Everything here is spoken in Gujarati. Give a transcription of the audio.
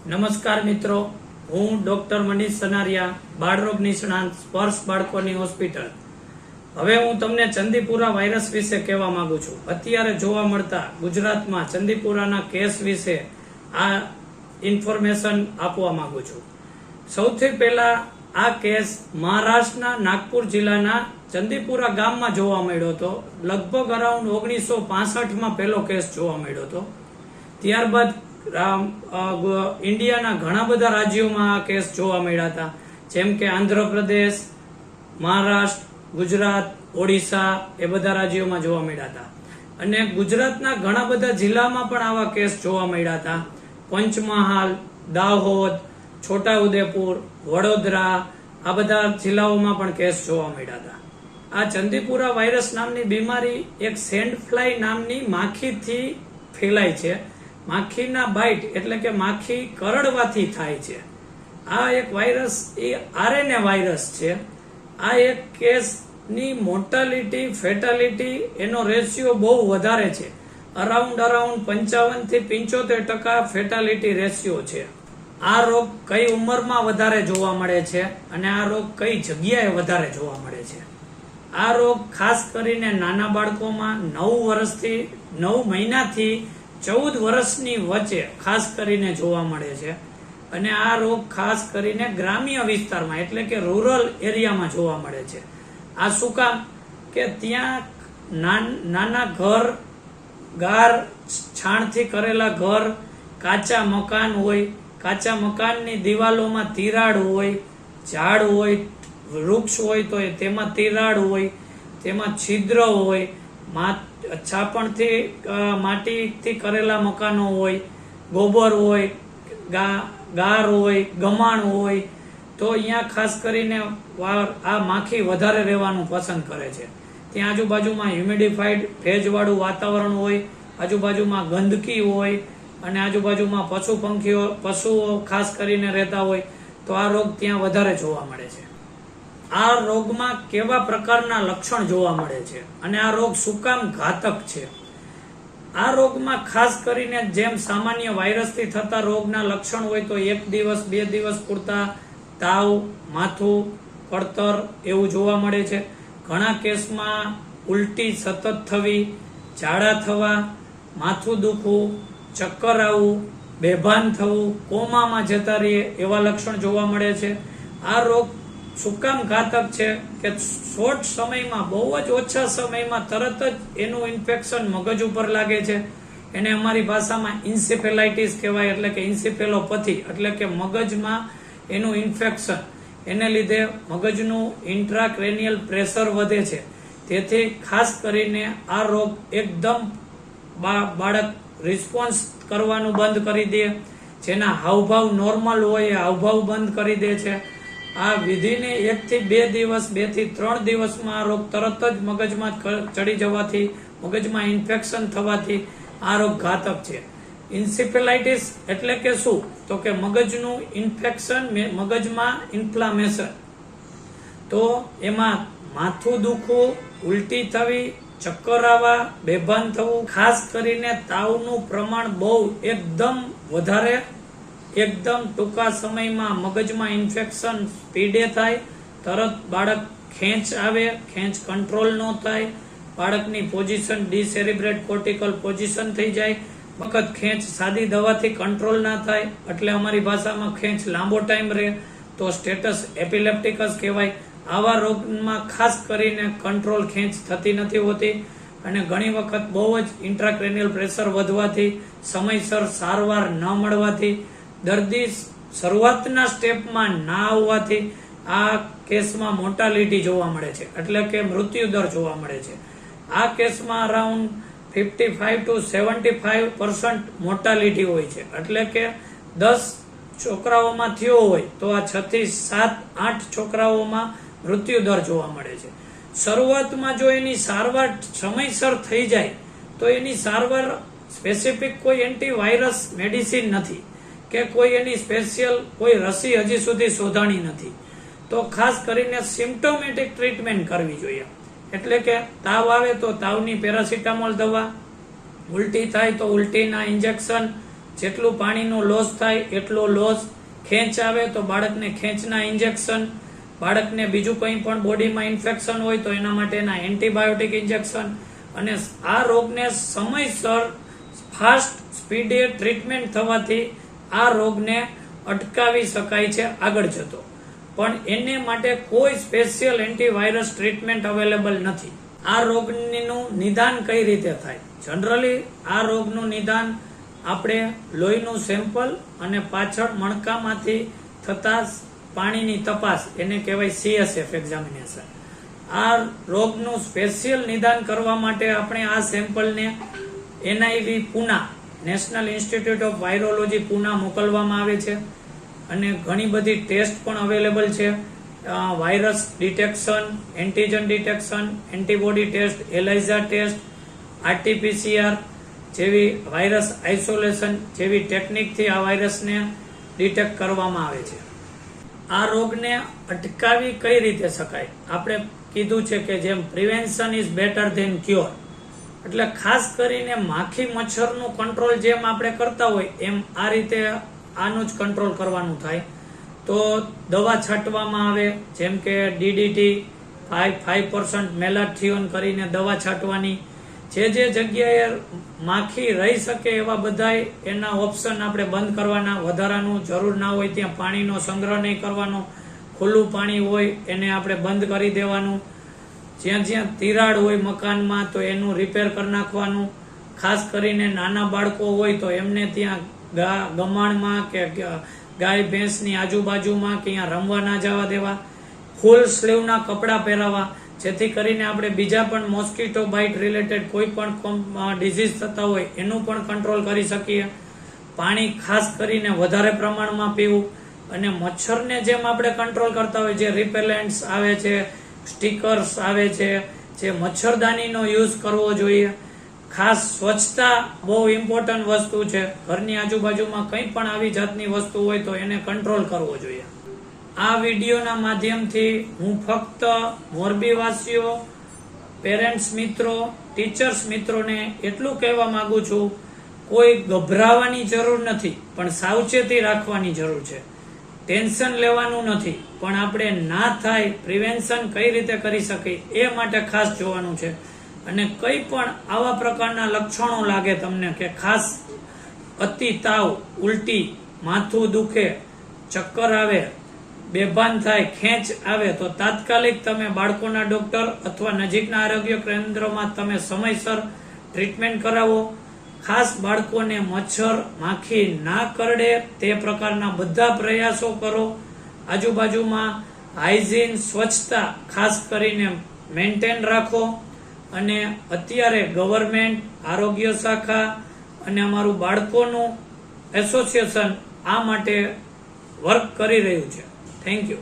નમસ્કાર મિત્રો, હું ડોક્ટર મનીષ સનારિયા, બાળરોગ નિષ્ણાંત, સ્પર્શ બાળકોની હોસ્પિટલ. હવે હું તમને ચંદીપુરા વાયરસ વિશે કહેવા માંગુ છું. અત્યારે જોવા મળતા ગુજરાતમાં ચંદીપુરાના કેસ વિશે આ ઇન્ફોર્મેશન આપવા માંગુ છું. સૌથી પહેલા આ કેસ મહારાષ્ટ્રના નાગપુર જિલ્લાના ચંદીપુરા ગામમાં જોવા મળ્યો હતો. લગભગ અરાઉન્ડ 1965માં પહેલો કેસ જોવા મળ્યો હતો. ત્યારબાદ ઇન્ડિયાના ઘણા બધા રાજ્યોમાં આ કેસ જોવા મળ્યા હતા, જેમ કે આંધ્રપ્રદેશ, મહારાષ્ટ્ર, ગુજરાત, ઓડિશા એ બધા રાજ્યોમાં જોવા મળ્યા હતા. અને ગુજરાતના ઘણા બધા જિલ્લામાં પણ આવા કેસ જોવા મળ્યા હતા. પંચમહાલ, દાહોદ, છોટાઉદેપુર, વડોદરા આ બધા જિલ્લાઓમાં પણ કેસ જોવા મળ્યા હતા. આ ચંદીપુરા વાયરસ નામની બીમારી એક સેન્ડ ફ્લાય નામની માખીથી ફેલાય છે. માખીના બાઇટ એટલે કે માખી કરડવાથી થાય છે. આ એક વાયરસ એ આરએનએ વાયરસ છે. આ એક કેસની મોર્ટાલિટી, ફેટાલિટી એનો રેશિયો બહુ વધારે છે. અરાઉન્ડ 55 થી 75% ફેટાલિટી રેશિયો છે. આ રોગ કઈ ઉંમરમાં વધારે જોવા મળે છે અને આ રોગ કઈ જગ્યાએ વધારે જોવા મળે છે? આ રોગ ખાસ કરીને નાના બાળકોમાં 9 મહિનાથી 14 વર્ષની વચ્ચે ખાસ કરીને જોવા મળે છે. અને આ રોગ ખાસ કરીને ગ્રામ્ય વિસ્તારમાં એટલે કે રૂરલ એરિયામાં જોવા મળે છે. આ શું કામ? કે ત્યાં નાના ઘર, ગાર, છાણથી કરેલા ઘર, કાચા મકાન હોય, કાચા મકાનની દિવાલોમાં તિરાડ હોય, ઝાડ હોય, વૃક્ષ હોય તો તેમાં તિરાડ હોય, તેમાં છિદ્ર હોય, છાપણથી માટીથી કરેલા મકાનો હોય, ગોબર હોય, ગાર હોય, ગમાણ હોય, તો અહીંયા ખાસ કરીને આ માખી વધારે રહેવાનું પસંદ કરે છે. ત્યાં આજુબાજુમાં હ્યુમિડિફાઈડ ભેજવાળું વાતાવરણ હોય, આજુબાજુમાં ગંદકી હોય અને આજુબાજુમાં પશુઓ ખાસ કરીને રહેતા હોય, તો આ રોગ ત્યાં વધારે જોવા મળે છે. આ રોગમાં કેવા પ્રકારના લક્ષણ જોવા મળે છે અને આ રોગ શું કામ ઘાતક છે? આ રોગમાં ખાસ કરીને જેમ સામાન્ય વાયરસથી થતા રોગના લક્ષણ હોય તો 1 દિવસ 2 દિવસ પૂરતા તાવ, માથું, કળતર એવું જોવા મળે છે. ઘણા કેસમાં ઉલટી સતત થવી, ઝાડા થવા, માથું દુખવું, ચક્કર આવવું, બેભાન થવું, કોમામાં જતા રહીએ એવા લક્ષણ જોવા મળે છે. આ રોગ શું કામ ઘાતક છે? કે શોર્ટ સમયમાં, બહુ જ ઓછા સમયમાં તરત જ એનું ઇન્ફેક્શન મગજ ઉપર લાગે છે. એને અમારી ભાષામાં ઇન્સેફેલાઇટિસ કહેવાય, એટલે કે ઇન્સેફેલોપથી, એટલે કે મગજમાં એનું ઇન્ફેક્શન. એને લીધે મગજનું ઇન્ટ્રાક્રેનિયલ પ્રેશર વધે છે. તેથી ખાસ કરીને આ રોગ એકદમ બાળક રિસ્પોન્સ કરવાનું બંધ કરી દે, જેના હાવભાવ નોર્મલ હોય એ હાવભાવ બંધ કરી દે છે. આ વિધિને 1 થી 2 દિવસ, 2 થી 3 દિવસમાં આ રોગ તરત જ મગજમાં ચડી જવાથી, મગજમાં ઇન્ફેક્શન થવાથી આ રોગ ઘાતક છે. ઇન્સેફેલાઇટિસ એટલે કે શું? તો કે મગજનું ઇન્ફેક્શન, મગજમાં ઇન્ફ્લામેશન. તો એમાં માથું દુખવું, ઉલટી થવી, ચક્કર આવવા, બેભાન થવું, ખાસ કરીને તાવનું પ્રમાણ બહુ એકદમ વધારે, એકદમ ટૂંકા સમયમાં મગજમાં ઇન્ફેક્શન સ્પીડે થાય, તરત બાળક ખેંચ આવે, ખેંચ કંટ્રોલ ન થાય, બાળકની પોઝિશન ડિસેરિબ્રેટ કોર્ટિકલ પોઝિશન થઈ જાય, વખત ખેંચ સાદી દવાથી કંટ્રોલ ના થાય, એટલે અમારી ભાષામાં ખેંચ લાંબો ટાઈમ રહે તો સ્ટેટસ એપિલેપ્ટિકસ કહેવાય. આવા રોગમાં ખાસ કરીને કંટ્રોલ ખેંચ થતી નથી હોતી અને ઘણી વખત બહુ જ ઇન્ટ્રાક્રેનિયલ પ્રેશર વધવાથી, સમયસર સારવાર ન મળવાથી, દર્દી શરૂઆતના સ્ટેપમાં ના આવવાથી આ કેસમાં મોર્ટાલિટી જોવા મળે છે, એટલે કે મૃત્યુદર જોવા મળે છે. આ કેસમાં અરાઉન્ડ 55 to 75% મોર્ટાલિટી હોય છે, એટલે કે 10 છોકરાઓમાં થયો હોય તો આ 6 થી 7-8 છોકરાઓમાં મૃત્યુદર જોવા મળે છે. શરૂઆતમાં જો એની સારવાર સમયસર થઈ જાય તો એની સારવાર સ્પેસિફિક કોઈ એન્ટીવાયરસ મેડિસિન નથી કે કોઈ એની સ્પેશિયલ કોઈ રસી હજી સુધી શોધાણી નથી. તો ખાસ કરીને સિમ્પ્ટોમેટિક ટ્રીટમેન્ટ કરવી જોઈએ. એટલે કે તાવ આવે તો તાવની પેરાસિટામોલ દવા, ઉલટી થાય તો ઉલટીના ઇન્જેક્શન, જેટલું પાણીનો લોસ થાય એટલો લોસ, ખેંચ આવે તો બાળકને ખેંચના ઇન્જેક્શન, બાળકને બીજું કંઈ પણ બોડીમાં ઇન્ફેક્શન હોય તો એના માટેના એન્ટીબાયોટિક ઇન્જેક્શન, અને આ રોગને સમયસર ફાસ્ટ સ્પીડે ટ્રીટમેન્ટ થવાથી આ રોગને અટકાવી શકાય છે આગળ જતો. પણ એને માટે કોઈ સ્પેશિયલ એન્ટીવાયરસ ટ્રીટમેન્ટ અવેલેબલ નથી. આ રોગનું નિદાન કઈ રીતે થાય? જનરલી આ રોગનું નિદાન આપણે લોહીનું સેમ્પલ અને પાછળ મણકામાંથી થતા પાણીની તપાસ, એને કહેવાય CSF એક્ઝામિનેશન. આ રોગનું સ્પેશિયલ નિદાન કરવા માટે આપણે આ સેમ્પલને NIV Poona, national institute of virology Poona મોકલવામાં આવે છે. અને ઘણી બધી ટેસ્ટ પણ અવેલેબલ છે. Virus detection, antigen detection, antibody test, ELISA test, RT-PCR જેવી વાયરસ આઇસોલેશન જેવી ટેકનિકથી આ વાયરસને ડિટેક્ટ કરવામાં આવે છે. આ રોગને અટકાવી કઈ રીતે શકાય? આપણે કીધું છે કે જેમ prevention is better than cure, એટલે ખાસ કરીને માખી મચ્છરનું કંટ્રોલ જેમ આપણે કરતા હોય એમ આ રીતે આનું જ કંટ્રોલ કરવાનું થાય. તો દવા છાંટવામાં આવે, જેમ કે DDT 5% મેલાથિયોન કરીને દવા છાંટવાની. જે જગ્યાએ માખી રહી શકે એવા બધા એના ઓપ્શન આપણે બંધ કરવાના, વધારાનું જરૂર ના હોય ત્યાં પાણીનો સંગ્રહ નહીં કરવાનો, ખુલ્લું પાણી હોય એને આપણે બંધ કરી દેવાનું. જ્યાં જ્યાં તિરાડ હોય મકાનમાં તો એનું રિપેર કરી નાખવાનું. ખાસ કરીને નાના બાળકો હોય તો એમને ત્યાં ગમાણમાં કે ગાય ભેંસની આજુબાજુમાં કે અહીંયા રમવા ના જવા દેવા. ફૂલ સ્લીવના કપડાં પહેરાવા, જેથી કરીને આપણે બીજા પણ મોસ્કીટો બાઇટ રિલેટેડ કોઈ પણ ડિઝીઝ થતા હોય એનું પણ કંટ્રોલ કરી શકીએ. પાણી ખાસ કરીને વધારે પ્રમાણમાં પીવું, અને મચ્છરને જેમ આપણે કંટ્રોલ કરતા હોય, જે રિપેલેન્ટ્સ આવે છે, સ્ટીકર્સ આવે છે, જે મચ્છરદાનીનો યુઝ કરવો જોઈએ. ખાસ સ્વચ્છતા બહુ ઇમ્પોર્ટન્ટ વસ્તુ છે. ઘરની આજુબાજુમાં કંઈ પણ આવી જાતની વસ્તુ હોય તો એને કંટ્રોલ કરવો જોઈએ. આ વિડીયોના માધ્યમથી હું ફક્ત મોરબીવાસીઓ, પેરેન્ટ્સ મિત્રો, ટીચર્સ મિત્રોને એટલું કહેવા માંગુ છું, કોઈ ગભરાવાની જરૂર નથી, પણ સાવચેતી રાખવાની જરૂર છે. ટેન્શન લેવાનું નથી, પણ આપણે ના થાય પ્રિવેન્શન કઈ રીતે કરી શકીએ એ માટે ખાસ જોવાનું છે. અને કંઈ પણ આવા પ્રકારના લક્ષણો લાગે તમને કે ખાસ અતિ તાવ, ઉલટી, માથું દુખે, ચક્કર આવે, બેભાન થાય, ખેંચ આવે તો તાત્કાલિક તમે બાળકોના ડોક્ટર અથવા નજીકના આરોગ્ય કેન્દ્રમાં તમે સમયસર ટ્રીટમેન્ટ કરાવો. ખાસ બાળકોને મચ્છર માખી ના કરડે તે પ્રકારના બધા પ્રયાસો કરો. આજુબાજુમાં હાઇજીન, સ્વચ્છતા ખાસ કરીને મેન્ટેન રાખો. અને અત્યારે ગવર્મેન્ટ, આરોગ્ય શાખા અને અમારું બાળકોનું એસોસિએશન આ માટે વર્ક કરી રહ્યું છે. Thank you.